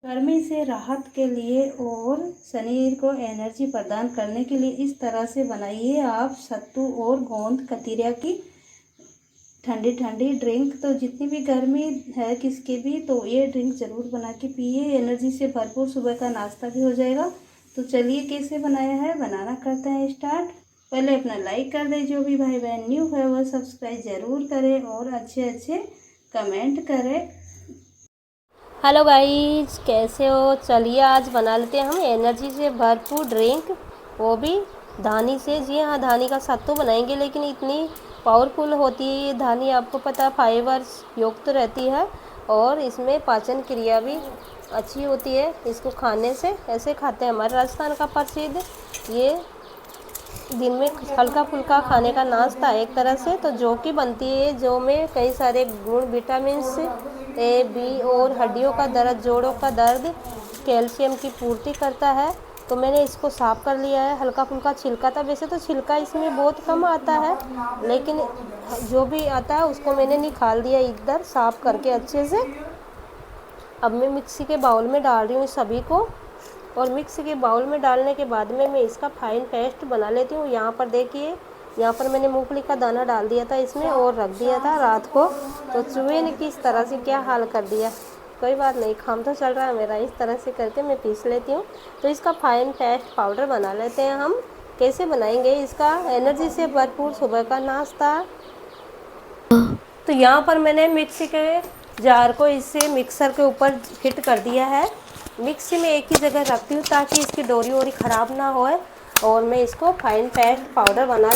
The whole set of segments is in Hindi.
गर्मी से राहत के लिए और शरीर को एनर्जी प्रदान करने के लिए इस तरह से बनाइए आप सत्तू और गोंद कतीरिया की ठंडी ठंडी ड्रिंक। तो जितनी भी गर्मी है किसके भी, तो ये ड्रिंक ज़रूर बना के पिए, एनर्जी से भरपूर सुबह का नाश्ता भी हो जाएगा। तो चलिए कैसे बनाया है, बनाना करते हैं स्टार्ट। पहले अपना लाइक कर दें, जो भी भाई बहन न्यू है वह सब्सक्राइब ज़रूर करें और अच्छे अच्छे कमेंट करें। हेलो गाइस, कैसे हो? चलिए आज बना लेते हैं हम एनर्जी से भरपूर ड्रिंक, वो भी धानी से। जी हाँ, धानी का सत्तू बनाएंगे, लेकिन इतनी पावरफुल होती है ये धानी, आपको पता, फाइबर्स युक्त रहती है और इसमें पाचन क्रिया भी अच्छी होती है। इसको खाने से, ऐसे खाते हैं हमारे राजस्थान का प्रसिद्ध ये दिन में हल्का फुल्का खाने का नाश्ता है एक तरह से। तो जो कि बनती है जो में कई सारे गुण, विटामिन ए, बी और हड्डियों का दर्द, जोड़ों का दर्द, कैल्शियम की पूर्ति करता है। तो मैंने इसको साफ़ कर लिया है, हल्का फुल्का छिलका था, वैसे तो छिलका इसमें बहुत कम आता है, लेकिन जो भी आता है उसको मैंने निकाल दिया इधर साफ़ करके अच्छे से। अब मैं मिक्सी के बाउल में डाल रही हूँ सभी को, और मिक्सी के बाउल में डालने के बाद में मैं इसका फाइन पेस्ट बना लेती हूँ। यहाँ पर देखिए, यहाँ पर मैंने मूंगफली का दाना डाल दिया था इसमें और रख दिया था रात को। तो चूहे ने किस तरह से क्या हाल कर दिया, कोई बात नहीं, काम तो चल रहा है मेरा। इस तरह से करके मैं पीस लेती हूँ। तो इसका फाइन पेस्ट पाउडर बना लेते हैं हम। कैसे बनाएंगे इसका एनर्जी से भरपूर सुबह का नाश्ता। तो यहाँ पर मैंने मिक्सी के जार को इससे मिक्सर के ऊपर फिट कर दिया है। मिक्सी में एक ही जगह रखती हूँ ताकि इसकी डोरी वोरी ख़राब ना होए, और मैं इसको फाइन पेस्ट पाउडर बना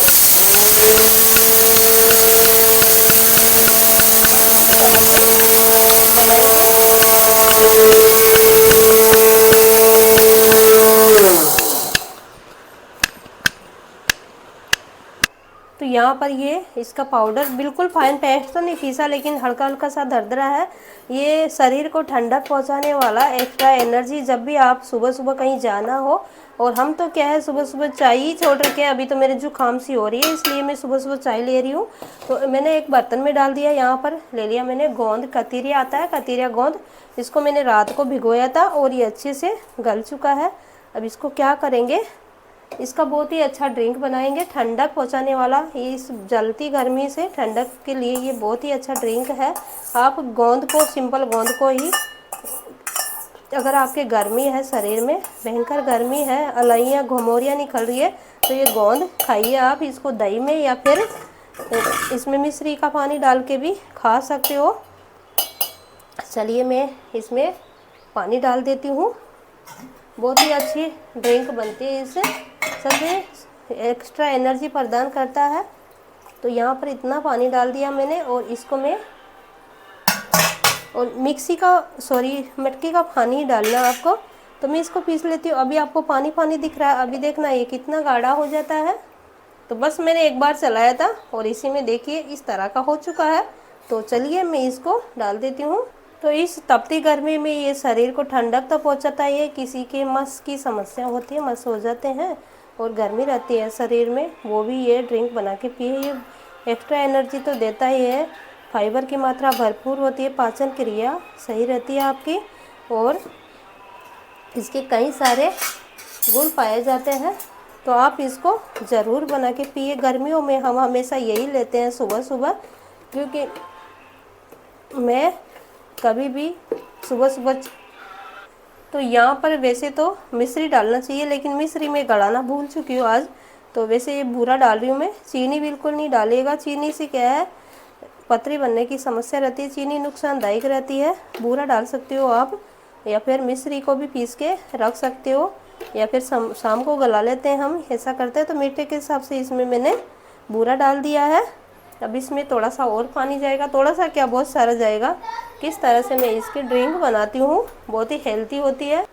तो यहाँ पर ये इसका पाउडर बिल्कुल फाइन पेस्ट तो नहीं पीसा, लेकिन हल्का हल्का सा दरदरा है। ये शरीर को ठंडक पहुँचाने वाला एक्स्ट्रा एनर्जी, जब भी आप सुबह सुबह कहीं जाना हो। और हम तो क्या है, सुबह सुबह चाय ही छोड़ रखे हैं, अभी तो मेरे जुकाम सी हो रही है, इसलिए मैं सुबह सुबह चाय ले रही हूँ। तो मैंने एक बर्तन में डाल दिया, यहाँ पर ले लिया मैंने गोंद कतीरिया आता है, कतीरिया गोंद। इसको मैंने रात को भिगोया था और ये अच्छे से गल चुका है। अब इसको क्या करेंगे, इसका बहुत ही अच्छा ड्रिंक बनाएंगे, ठंडक पहुंचाने वाला। ये इस जलती गर्मी से ठंडक के लिए ये बहुत ही अच्छा ड्रिंक है। आप गोंद को, सिंपल गोंद को ही, अगर आपके गर्मी है शरीर में, भयंकर गर्मी है, अलैया घमौरियाँ निकल रही है, तो ये गोंद खाइए आप। इसको दही में या फिर इसमें मिश्री का पानी डाल के भी खा सकते हो। चलिए मैं इसमें पानी डाल देती हूँ। बहुत ही अच्छी ड्रिंक बनती है इससे, सबसे एक्स्ट्रा एनर्जी प्रदान करता है। तो यहाँ पर इतना पानी डाल दिया मैंने, और इसको मैं, और मिक्सी का, सॉरी, मटके का पानी ही डालना आपको। तो मैं इसको पीस लेती हूँ। अभी आपको पानी पानी दिख रहा है, अभी देखना ये कितना गाढ़ा हो जाता है। तो बस मैंने एक बार चलाया था और इसी में देखिए इस तरह का हो चुका है। तो चलिए मैं इसको डाल देती हूँ। तो इस तपती गर्मी में ये शरीर को ठंडक तो पहुँचाता है। किसी के मस की समस्या होती है, मस हो जाते हैं और गर्मी रहती है शरीर में, वो भी ये ड्रिंक बना के पिए। ये एक्स्ट्रा एनर्जी तो देता ही है, फाइबर की मात्रा भरपूर होती है, पाचन क्रिया सही रहती है आपकी, और इसके कई सारे गुण पाए जाते हैं। तो आप इसको ज़रूर बना के पिए। गर्मियों में हम हमेशा यही लेते हैं सुबह सुबह, क्योंकि मैं कभी भी सुबह सुबह, तो यहाँ पर वैसे तो मिश्री डालना चाहिए, लेकिन मिश्री में गलाना भूल चुकी हूँ आज। तो वैसे ये बूरा डाल रही हूँ मैं, चीनी बिल्कुल नहीं डालिएगा। चीनी से क्या है, पतरी बनने की समस्या रहती है, चीनी नुकसानदायक रहती है। बूरा डाल सकते हो आप, या फिर मिश्री को भी पीस के रख सकते हो, या फिर शाम को गला लेते हैं हम, ऐसा करते हैं। तो मीठे के हिसाब से इसमें मैंने बूरा डाल दिया है। अब इसमें थोड़ा सा और पानी जाएगा, थोड़ा सा क्या, बहुत सारा जाएगा। किस तरह से मैं इसकी ड्रिंक बनाती हूँ, बहुत ही हेल्दी होती है।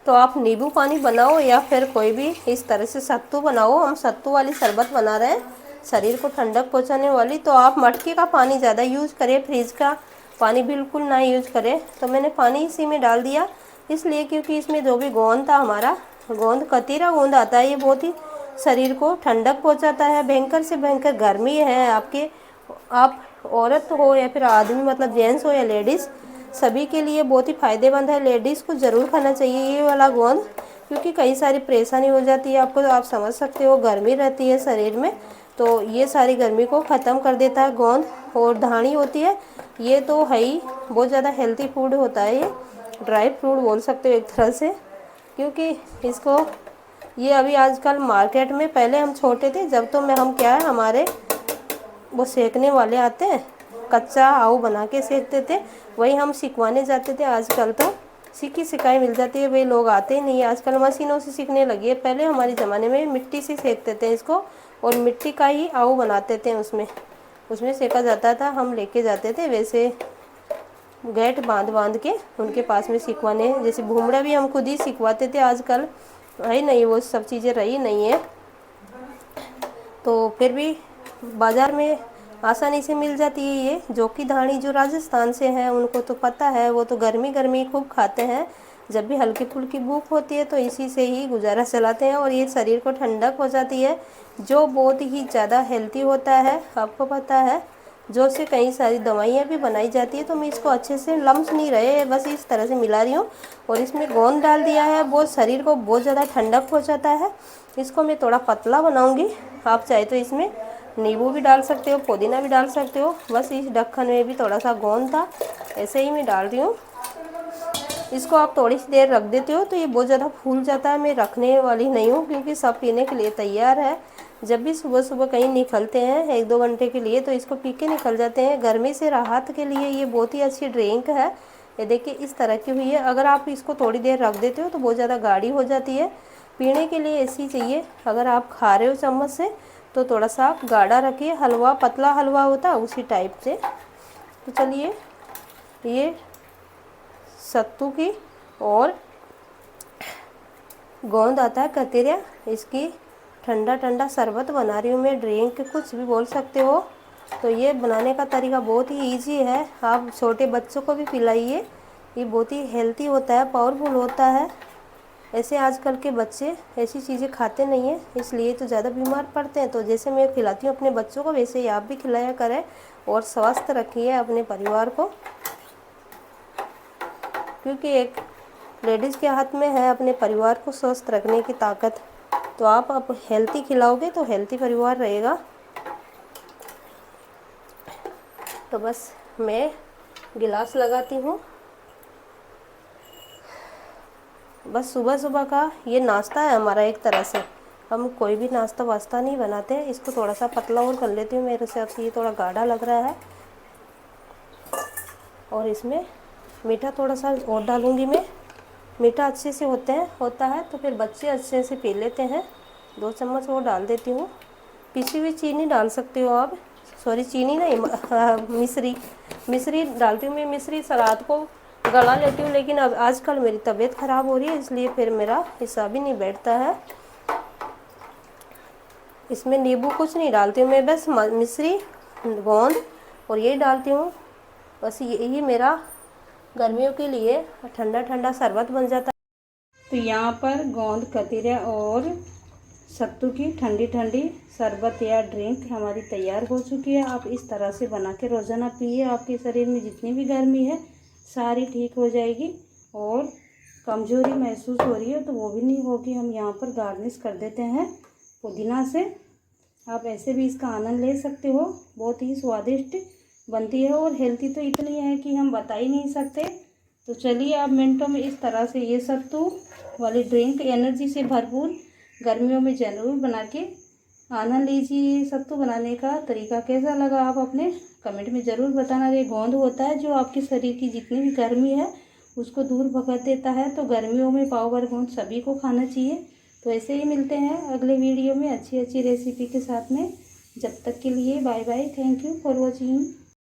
तो आप नींबू पानी बनाओ या फिर कोई भी इस तरह से सत्तू बनाओ। हम सत्तू वाली शरबत बना रहे हैं, शरीर को ठंडक पहुँचाने वाली। तो आप मटके का पानी ज़्यादा यूज करें, फ्रिज का पानी बिल्कुल ना यूज करें। तो मैंने पानी इसी में डाल दिया, इसलिए क्योंकि इसमें जो भी गोंद था हमारा, गोंद कतीरा गोंद आता है, ये बहुत ही शरीर को ठंडक पहुंचाता है। भयंकर से भयंकर गर्मी है आपके, आप औरत हो या फिर आदमी, मतलब जेंट्स हो या लेडीज़, सभी के लिए बहुत ही फ़ायदेमंद है। लेडीज़ को ज़रूर खाना चाहिए ये वाला गोंद, क्योंकि कई सारी परेशानी हो जाती है आपको, तो आप समझ सकते हो, गर्मी रहती है शरीर में, तो ये सारी गर्मी को ख़त्म कर देता है गोंद। और धानी होती है, ये तो है ही बहुत ज़्यादा हेल्थी फूड होता है, ये ड्राई फ्रूट बोल सकते हो एक तरह से, क्योंकि इसको ये अभी आजकल मार्केट में, पहले हम छोटे थे जब, तो हम क्या है, हमारे वो सेकने वाले आते हैं, कच्चा आव बना के सेकते थे, वही हम सिकवाने जाते थे। आजकल तो सीखी सिकाई मिल जाती है, वे लोग आते ही नहीं है, आजकल मशीनों से सीखने लगी है। पहले हमारे ज़माने में मिट्टी से सेकते थे इसको, और मिट्टी का ही आव बनाते थे, उसमें सेका जाता था, हम लेके जाते थे वैसे गेट बांध के उनके पास में सिखवाने। जैसे भूमड़ा भी हम खुद ही सिखवाते थे, आजकल है नहीं, वो सब चीज़ें रही नहीं है, तो फिर भी बाज़ार में आसानी से मिल जाती है ये। जो कि धानी जो राजस्थान से हैं उनको तो पता है, वो तो गर्मी गर्मी खूब खाते हैं, जब भी हल्की फुल्की भूख होती है तो इसी से ही गुजारा चलाते हैं। और ये शरीर को ठंडक हो जाती है, जो बहुत ही ज़्यादा हेल्थी होता है, आपको पता है, जो से कई सारी दवाइयाँ भी बनाई जाती है। तो मैं इसको अच्छे से लम्स नहीं रहे, बस इस तरह से मिला रही हूँ, और इसमें गोंद डाल दिया है, बहुत शरीर को बहुत ज़्यादा ठंडक हो जाता है। इसको मैं थोड़ा पतला बनाऊँगी, आप चाहे तो इसमें नींबू भी डाल सकते हो, पुदीना भी डाल सकते हो। बस इस ढक्कन में भी थोड़ा सा गोंद था, ऐसे ही मैं डाल रही हूँ। इसको आप थोड़ी सी देर रख देते हो तो ये बहुत ज़्यादा फूल जाता है। मैं रखने वाली नहीं हूँ, क्योंकि सब पीने के लिए तैयार है। जब भी सुबह सुबह कहीं निकलते हैं 1-2 घंटे के लिए, तो इसको पी के निकल जाते हैं। गर्मी से राहत के लिए ये बहुत ही अच्छी ड्रिंक है। ये देखिए इस तरह की हुई है। अगर आप इसको थोड़ी देर रख देते हो तो बहुत ज़्यादा गाढ़ी हो जाती है। पीने के लिए ऐसी चाहिए। अगर आप खा रहे हो चम्मच से तो थोड़ा सा आप गाढ़ा रखिए, हलवा, पतला हलवा होता है उसी टाइप से। तो चलिए, ये सत्तू की और गोंद आता है कतिरिया, इसकी ठंडा ठंडा शरबत बना रही हूँ मैं, ड्रिंक कुछ भी बोल सकते हो। तो ये बनाने का तरीका बहुत ही इजी है, आप छोटे बच्चों को भी पिलाइए, ये बहुत ही हेल्थी होता है, पावरफुल होता है। ऐसे आजकल के बच्चे ऐसी चीज़ें खाते नहीं हैं, इसलिए तो ज़्यादा बीमार पड़ते हैं। तो जैसे मैं खिलाती हूँ अपने बच्चों को, वैसे ही आप भी खिलाया करें, और स्वस्थ रखिए अपने परिवार को, क्योंकि एक लेडीज़ के हाथ में है अपने परिवार को स्वस्थ रखने की ताकत। तो आप अब हेल्थी खिलाओगे तो हेल्थी परिवार रहेगा। तो बस मैं गिलास लगाती हूँ। बस सुबह सुबह का ये नाश्ता है हमारा, एक तरह से हम कोई भी नाश्ता वास्ता नहीं बनाते हैं। इसको थोड़ा सा पतला और कर लेती हूँ, मेरे हिसाब से ये थोड़ा गाढ़ा लग रहा है। और इसमें मीठा थोड़ा सा और डालूँगी मैं, मीठा अच्छे से होता है तो फिर बच्चे अच्छे से पी लेते हैं। 2 चम्मच और डाल देती हूँ। पिसी हुई चीनी डाल सकते हो आप, सॉरी चीनी नहीं, मिश्री डालती हूँ मैं। मिश्री रात को गला लेती हूँ, लेकिन अब आजकल मेरी तबीयत ख़राब हो रही है, इसलिए फिर मेरा हिसाब ही नहीं बैठता है। इसमें नींबू कुछ नहीं डालती हूँ मैं, बस मिश्री, गोंद और यही डालती हूँ। बस यही मेरा गर्मियों के लिए ठंडा ठंडा शरबत बन जाता है। तो यहाँ पर गोंद कतिरा और सत्तू की ठंडी ठंडी शरबत या ड्रिंक हमारी तैयार हो चुकी है। आप इस तरह से बना के रोज़ाना पिए, आपके शरीर में जितनी भी गर्मी है सारी ठीक हो जाएगी, और कमज़ोरी महसूस हो रही है तो वो भी नहीं होगी। हम यहाँ पर गार्निश कर देते हैं पुदीना से। आप ऐसे भी इसका आनंद ले सकते हो, बहुत ही स्वादिष्ट बनती है, और हेल्थी तो इतनी है कि हम बता ही नहीं सकते। तो चलिए आप मिनटों में इस तरह से ये सत्तू वाली ड्रिंक एनर्जी से भरपूर गर्मियों में ज़रूर बना के आनंद लीजिए। सत्तू बनाने का तरीका कैसा लगा आप अपने कमेंट में ज़रूर बताना। ये गोंद होता है जो आपके शरीर की जितनी भी गर्मी है उसको दूर भगा देता है, तो गर्मियों में पाव भर गोंद सभी को खाना चाहिए। तो ऐसे ही मिलते हैं अगले वीडियो में अच्छी अच्छी रेसिपी के साथ में। जब तक के लिए bye bye, thank you for watching.